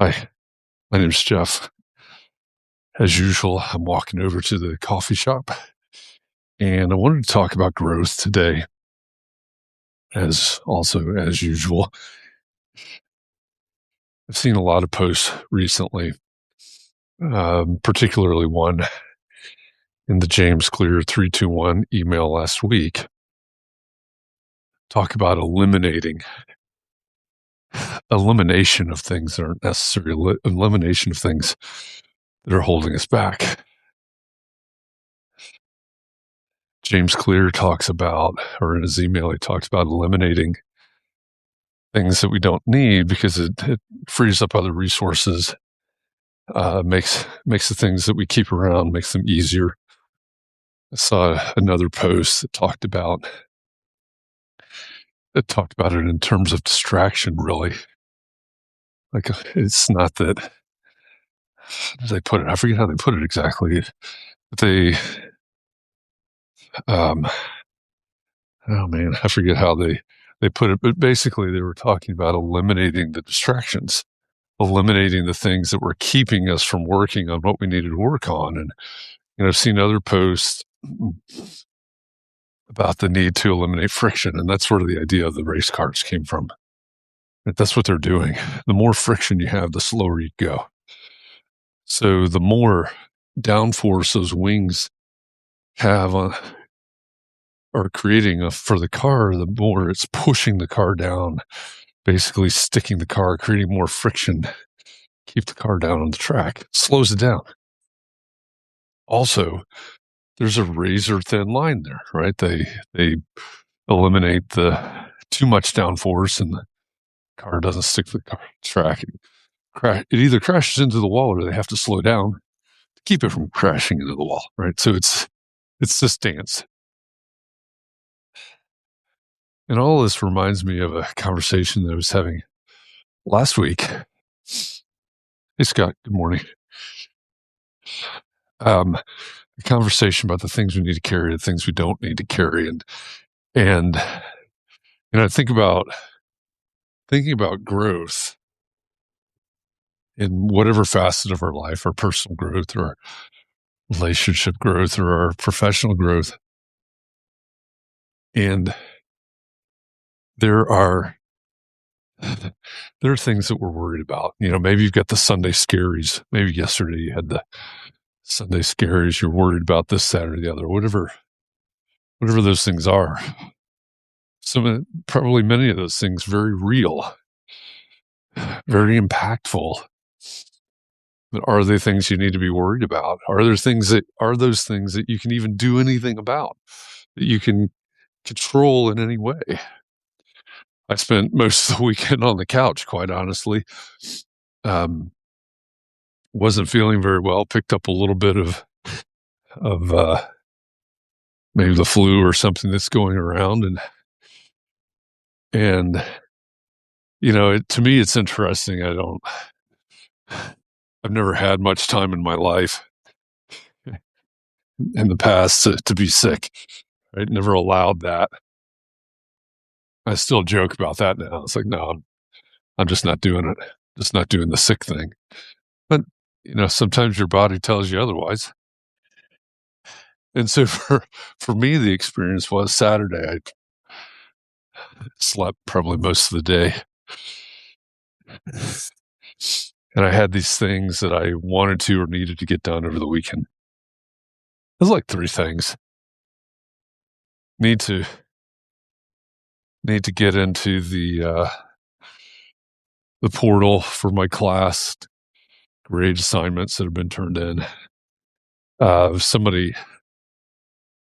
Hi, my name's Jeff. As usual, I'm walking over to the coffee shop and I wanted to talk about growth today, as usual. I've seen a lot of posts recently, particularly one in the James Clear 321 email last week, talk about elimination of things that aren't necessary, elimination of things that are holding us back. James Clear talks about, or in his email, he talks about eliminating things that we don't need because it frees up other resources, makes the things that we keep around, makes them easier. I saw another post that talked about it in terms of distraction, really. Like, it's not that, how did they put it? I forget how they put it exactly. But they, oh man, I forget how they put it. But basically, they were talking about eliminating the distractions, eliminating the things that were keeping us from working on what we needed to work on. And I've seen other posts about the need to eliminate friction, and that's where the idea of the race cars came from. That's what they're doing. The more friction you have, the slower you go. So the more downforce those wings have are creating for the car, the more it's pushing the car down, basically sticking the car, creating more friction, keep the car down on the track, slows it down. Also, there's a razor thin line there, right? They eliminate the too much downforce and the car doesn't stick to the track. It either crashes into the wall or they have to slow down to keep it from crashing into the wall, right? So it's this dance. And all this reminds me of a conversation that I was having last week. Hey, Scott, good morning. A conversation about the things we need to carry, the things we don't need to carry. And thinking about growth in whatever facet of our life, our personal growth or our relationship growth or our professional growth. And there are things that we're worried about. Maybe you've got the Sunday scaries. Maybe yesterday you had the Sunday scaries. You're worried about this, that, or the other, whatever those things are. Probably many of those things very real, very impactful. But are they things you need to be worried about? Are those things that you can even do anything about, that you can control in any way? I spent most of the weekend on the couch, quite honestly. Wasn't feeling very well, picked up a little bit of maybe the flu or something that's going around. And to me, it's interesting. I've never had much time in my life in the past to be sick. Right? Never allowed that. I still joke about that now. It's like, no, I'm just not doing it. Just not doing the sick thing. But, sometimes your body tells you otherwise. And so for me, the experience was Saturday. I slept probably most of the day. And I had these things that I wanted to or needed to get done over the weekend. It was like 3 things. Need to get into the portal for my class, grade assignments that have been turned in. Somebody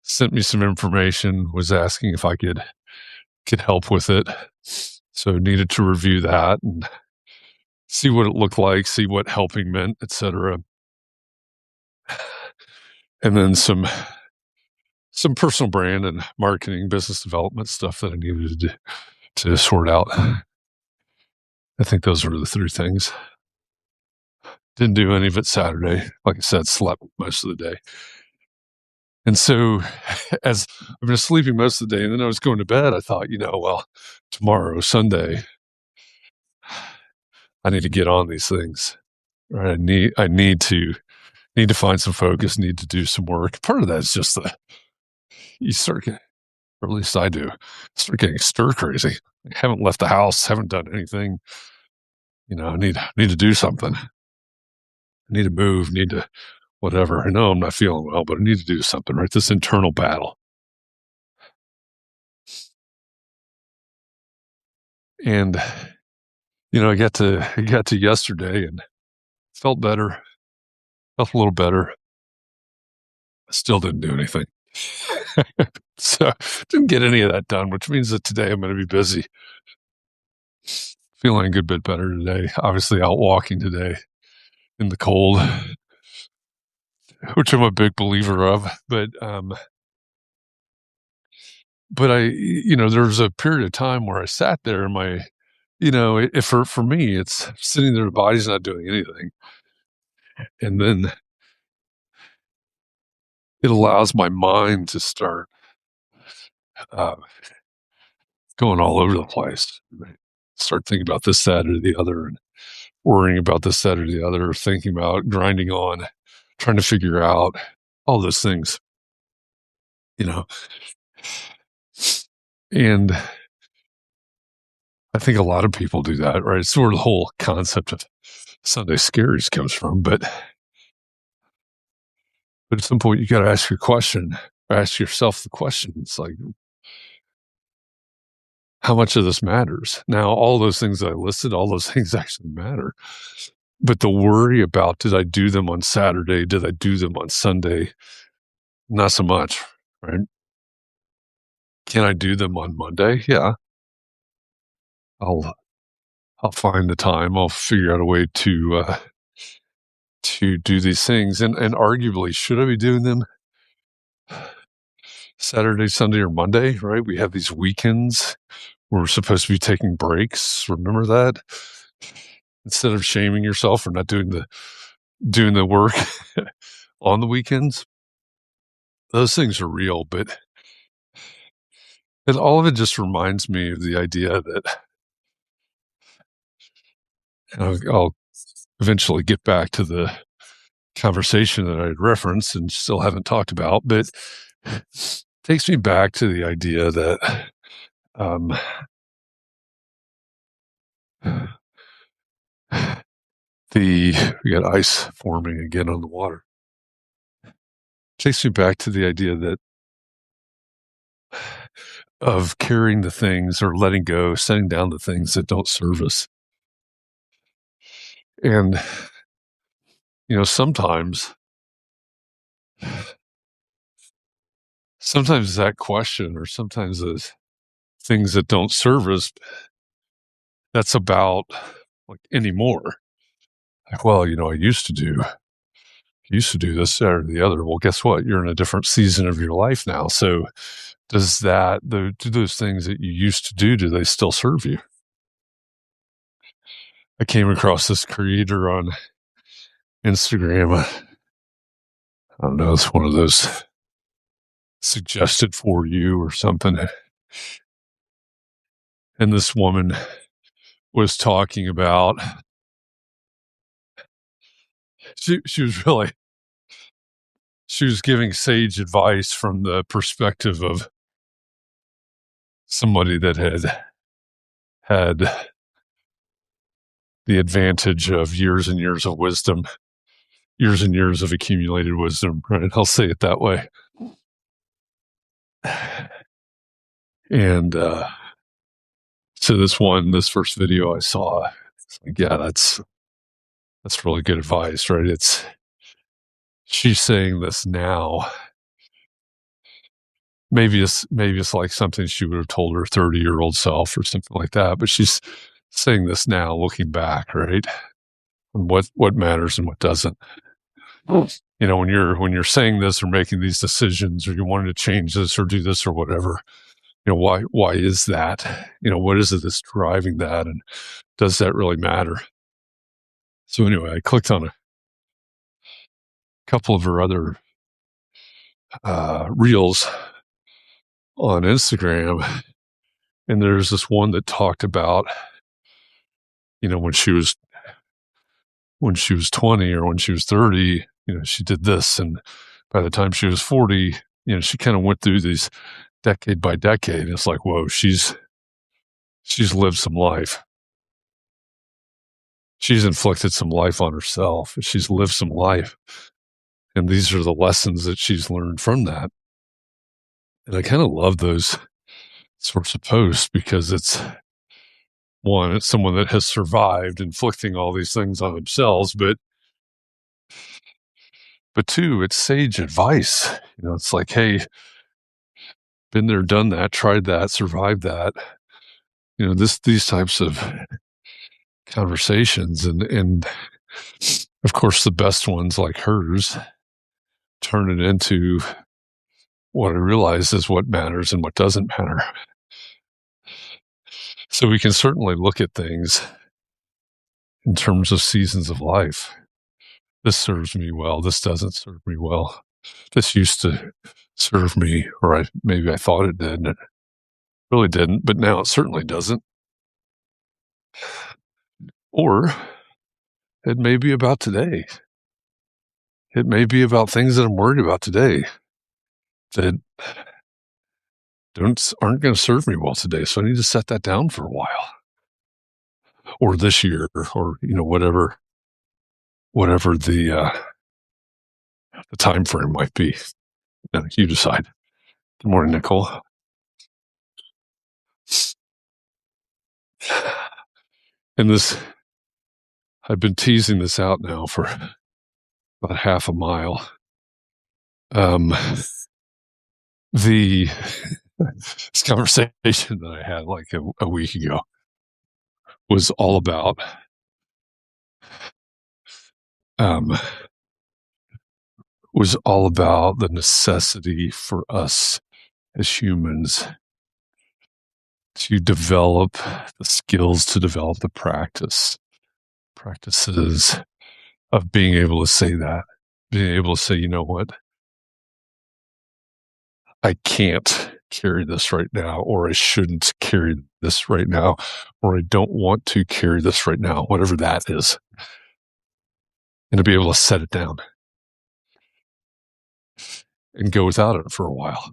sent me some information, was asking if I could help with it. So needed to review that and see what it looked like, see what helping meant, etc. And then some personal brand and marketing, business development stuff that I needed to sort out. I think those were the 3 things. Didn't do any of it Saturday. Like I said, slept most of the day. And so as I've been sleeping most of the day, and then I was going to bed, I thought, well, tomorrow, Sunday, I need to get on these things. Right? I need to find some focus, need to do some work. Part of that is just you start getting, or at least I do, start getting stir crazy. I haven't left the house, haven't done anything. I need to do something. I need to move, need to whatever. I know I'm not feeling well, but I need to do something, right? This internal battle. And I got to yesterday and felt better, felt a little better. Still didn't do anything. So didn't get any of that done, which means that today I'm going to be busy. Feeling a good bit better today. Obviously out walking today in the cold, which I'm a big believer of. But there was a period of time where I sat there and for me, it's sitting there, the body's not doing anything. And then it allows my mind to start uh, going all over the place. Right? Start thinking about this, that, or the other, and worrying about this, that, or the other, thinking about grinding on, trying to figure out all those things, And I think a lot of people do that, right? It's where the whole concept of Sunday scaries comes from. But at some point, you got to ask yourself the question. It's like, how much of this matters? Now, all those things that I listed, all those things actually matter. But the worry about, did I do them on Saturday? Did I do them on Sunday? Not so much, right? Can I do them on Monday? Yeah. I'll find the time. I'll figure out a way to do these things. And arguably, should I be doing them Saturday, Sunday, or Monday, right? We have these weekends where we're supposed to be taking breaks. Remember that? Instead of shaming yourself for not doing the work on the weekends. Those things are real, but all of it just reminds me of the idea that I'll eventually get back to the conversation that I had referenced and still haven't talked about, but it takes me back to the idea that we got ice forming again on the water. It takes me back to the idea of carrying the things or letting go, setting down the things that don't serve us. And, sometimes that question, or sometimes those things that don't serve us, that's about like anymore. Like, well, I used to do this, that, or the other. Well, guess what? You're in a different season of your life now. So do those things that you used to do they still serve you? I came across this creator on Instagram. I don't know, it's one of those suggested for you or something. And this woman was talking about, she was giving sage advice from the perspective of somebody that had the advantage of years and years of wisdom, years and years of accumulated wisdom, right? I'll say it that way. And so this first video I saw, it's like, yeah, that's really good advice, right? She's saying this now. Maybe it's like something she would have told her 30-year-old self or something like that, but she's saying this now, looking back, right? And what matters and what doesn't. When you're saying this or making these decisions, or you wanted to change this or do this or whatever, why is that? What is it that's driving that, and does that really matter? So anyway, I clicked on a couple of her other reels on Instagram, and there's this one that talked about, when she was when she was 20 or when she was 30, she did this. And by the time she was 40, she kind of went through these decade by decade. It's like, whoa, she's lived some life. She's inflicted some life on herself. She's lived some life. And these are the lessons that she's learned from that. And I kind of love those sorts of posts because it's someone that has survived inflicting all these things on themselves, but two, it's sage advice. It's like, hey, been there, done that, tried that, survived that. These types of conversations and of course the best ones like hers turn it into what I realize is what matters and what doesn't matter. So we can certainly look at things in terms of seasons of life. This serves me well. This doesn't serve me well. This used to serve me, or maybe I thought it did, and it really didn't, but now it certainly doesn't. Or it may be about today. It may be about things that I'm worried about today that aren't going to serve me well today. So I need to set that down for a while, or this year, or whatever the time frame might be. You decide. Good morning, Nicole. And I've been teasing this out now for about half a mile. This conversation that I had like a week ago was all about the necessity for us as humans to develop the skills, to develop the practices of being able to say that, being able to say, you know what, I can't carry this right now, or I shouldn't carry this right now, or I don't want to carry this right now, whatever that is, and to be able to set it down and go without it for a while.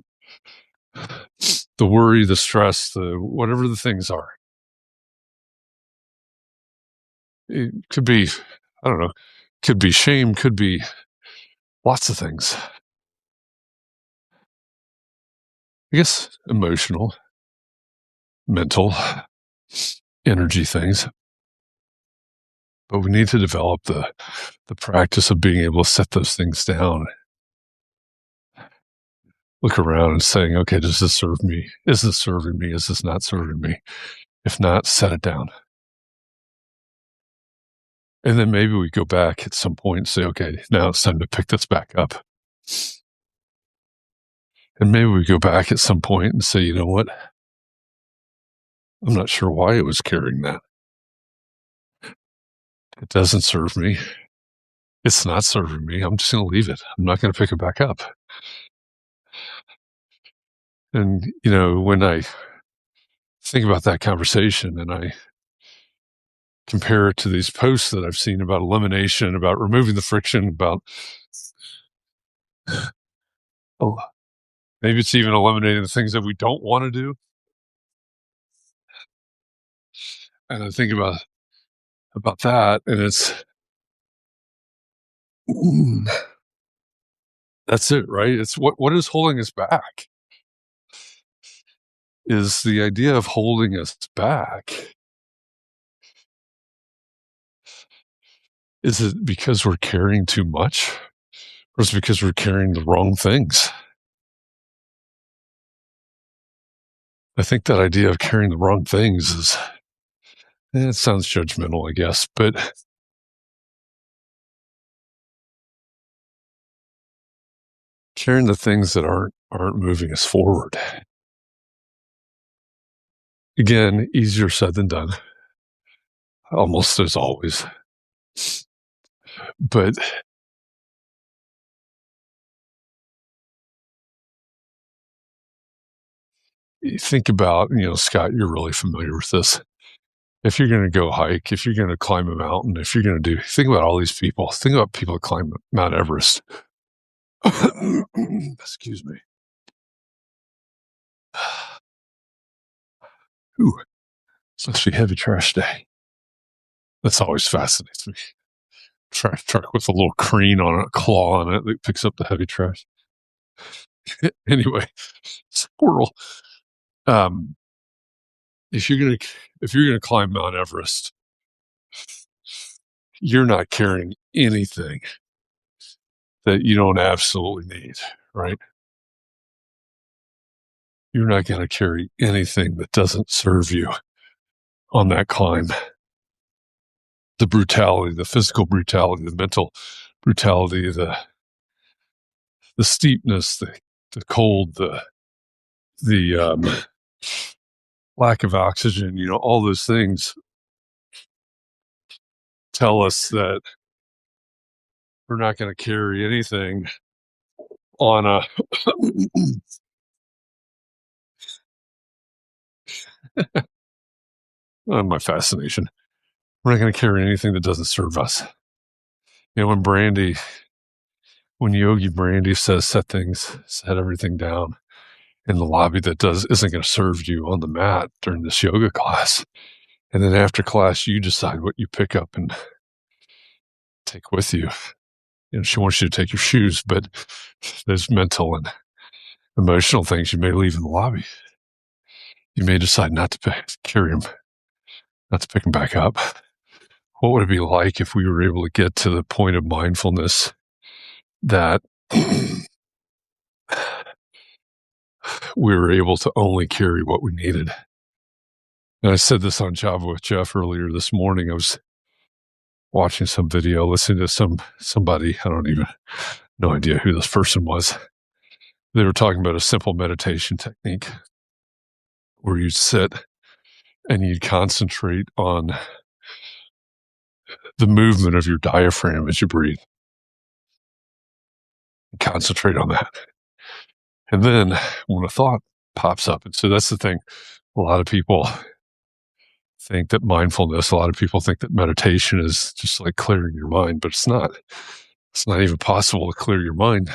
The worry, the stress, whatever the things are. It could be, I don't know, could be shame, could be lots of things. I guess emotional, mental, energy things. But we need to develop the practice of being able to set those things down. Look around and saying, okay, does this serve me? Is this serving me? Is this not serving me? If not, set it down. And then maybe we go back at some point and say, okay, now it's time to pick this back up. And maybe we go back at some point and say, you know what? I'm not sure why it was carrying that. It doesn't serve me. It's not serving me. I'm just going to leave it. I'm not going to pick it back up. And, when I think about that conversation and I compare it to these posts that I've seen about elimination, about removing the friction, about, maybe it's even eliminating the things that we don't want to do. And I think about that, and it's, that's it, right? It's what is holding us back is the idea of holding us back. Is it because we're carrying too much, or is it because we're carrying the wrong things? I think that idea of carrying the wrong things it sounds judgmental, I guess, but carrying the things that aren't moving us forward. Again, easier said than done, almost as always. But you think about, Scott, you're really familiar with this. If you're going to go hike, if you're going to climb a mountain, if you're going to think about all these people. Think about people that climb Mount Everest. Excuse me. Ooh, it's actually heavy trash day. That's always fascinates me. Trash truck with a little crane on it, a claw on it that picks up the heavy trash. Anyway, squirrel. Um, if you're gonna climb Mount Everest, you're not carrying anything that you don't absolutely need, right? You're not going to carry anything that doesn't serve you on that climb. The brutality, the physical brutality, the mental brutality, the steepness, the cold, the lack of oxygen, all those things tell us that we're not going to carry anything on a my fascination. We're not going to carry anything that doesn't serve us. When Yogi Brandy says set everything down in the lobby that isn't going to serve you on the mat during this yoga class, and then after class you decide what you pick up and take with you. She wants you to take your shoes, but there's mental and emotional things you may leave in the lobby. You may decide not to carry them, not to pick them back up. What would it be like if we were able to get to the point of mindfulness that we were able to only carry what we needed? And I said this on Java with Jeff earlier this morning. I was watching some video, listening to somebody, no idea who this person was. They were talking about a simple meditation technique where you'd sit and you'd concentrate on the movement of your diaphragm as you breathe. Concentrate on that. And then when a thought pops up, and so that's the thing, a lot of people think that mindfulness, a lot of people think that meditation is just like clearing your mind, but it's not. It's not even possible to clear your mind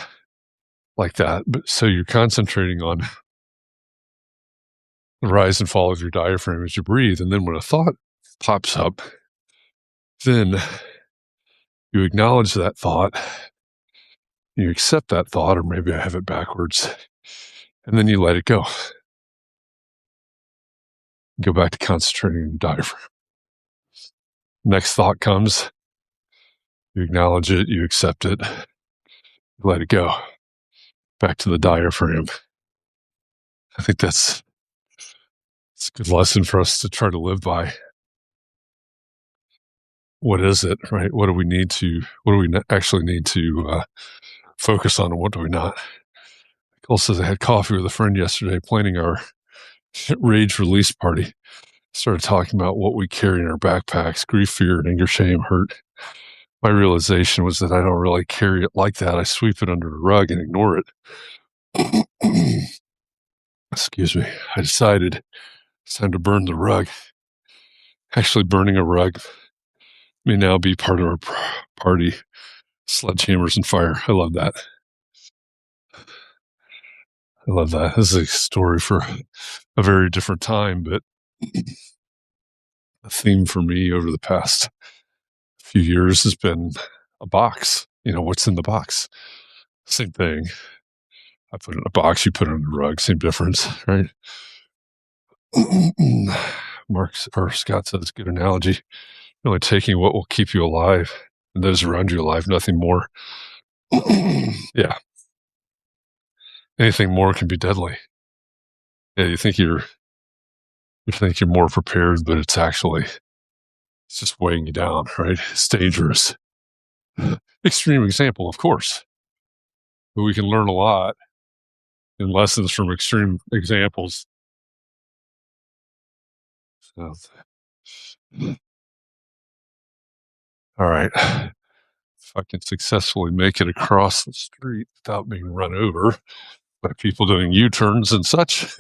like that. But so you're concentrating on the rise and fall of your diaphragm as you breathe. And then when a thought pops up, then you acknowledge that thought, you accept that thought, or maybe I have it backwards, and then you let it go. Go back to concentrating on your diaphragm. Next thought comes, you acknowledge it, you accept it, you let it go. Back to the diaphragm. I think it's a good lesson for us to try to live by. What is it, right? What do we actually need to focus on, and what do we not? Nicole says, I had coffee with a friend yesterday planning our rage release party. Started talking about what we carry in our backpacks: grief, fear, anger, shame, hurt. My realization was that I don't really carry it like that. I sweep it under the rug and ignore it. Excuse me. I decided it's time to burn the rug. Actually, burning a rug may now be part of our party. Sledgehammers and fire. I love that. I love that. This is a story for a very different time, but a theme for me over the past few years has been a box. What's in the box? Same thing. I put it in a box, you put it on the rug, same difference, right? Scott says, good analogy. Really taking what will keep you alive and those around you alive, nothing more. Yeah. Anything more can be deadly. Yeah, you think you're more prepared, but it's just weighing you down, right? It's dangerous. Extreme example, of course. But we can learn a lot in lessons from extreme examples. So, all right. If I can successfully make it across the street without being run over by people doing U-turns and such,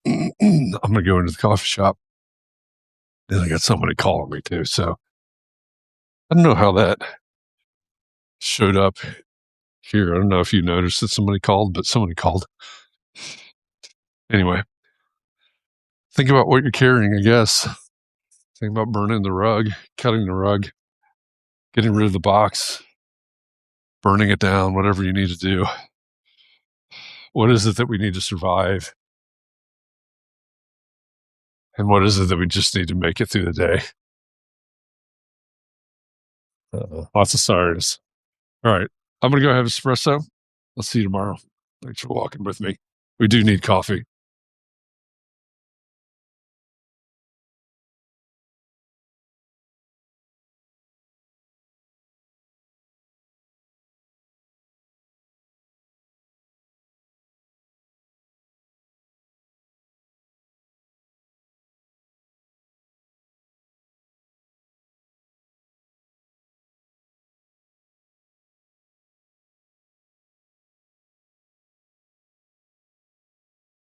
I'm going to go into the coffee shop. And I got somebody calling me too. So I don't know how that showed up here. I don't know if you noticed that somebody called, but somebody called. Anyway, think about what you're carrying, I guess. Think about burning the rug, cutting the rug, getting rid of the box, burning it down, whatever you need to do. What is it that we need to survive? And what is it that we just need to make it through the day? Lots of sorrows. All right. I'm going to go have espresso. I'll see you tomorrow. Thanks for walking with me. We do need coffee.